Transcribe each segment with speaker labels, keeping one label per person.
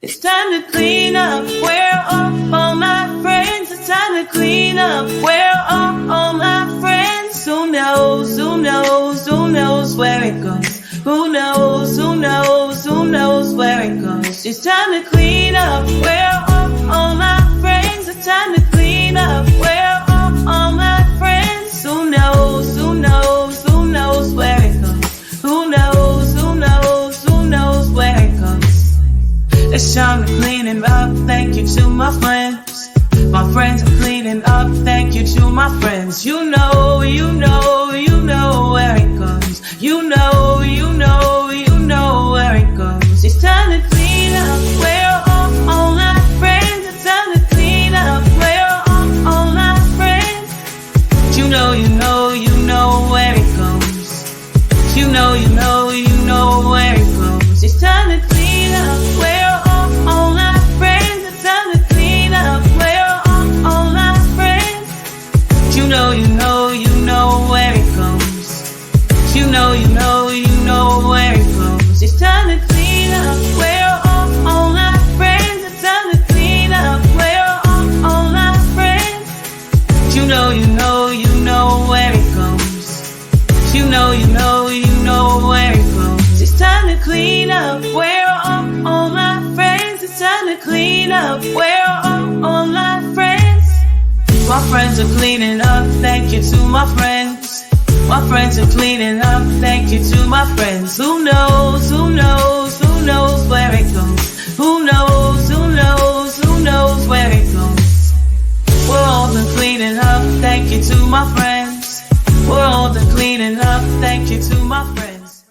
Speaker 1: It's time to clean up. Where are all my friends? It's time to clean up. Where are all my friends? Who knows? Who knows? Who knows where it goes? Who knows? Who knows? Who knows where it goes? It's time to clean up. Where are all my friends? It's time to clean up. Where are all my friends? Who knows? Who knows? Who knows where it goes? Who knows? Who knows? Who knows where it goes? It's time to clean it up. Thank you to my friends. My friends are cleaning up. Thank you to my friends. You know, you know, you know where it goes. You know, you know, you know where it goes. It's time to clean up. Where are all my friends? It's time to clean up. Where are all my friends? You know, you know, you know where it goes. You know, you know, you know where it goes. It's time to clean up. Where are all my friends? It's time to clean up. Where are all my friends? You know, you know, you know where it goes. You know, you know, you know where it goes. It's time to clean up. Where are all my friends? It's time to clean up. Where are all my friends? You know, you know, you know where it goes. You know, you know, you know where it goes. It's time to clean up. Where are all my friends? It's time to clean up. Where are all my friends? My friends are cleaning up. Thank you to my friends. My friends are cleaning up. Thank you to my friends. Who knows? Who knows? Who knows where it goes? Who knows? Who knows? Who knows where it goes? We're all done cleaning up. Thank you to my friends. We're all done cleaning up. Thank you to my friends.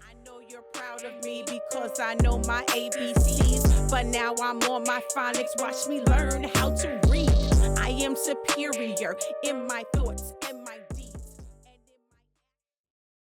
Speaker 2: I know you're proud of me because I know my ABCs. But now I'm on my phonics. Watch me learn how to read. I am superior in my thoughts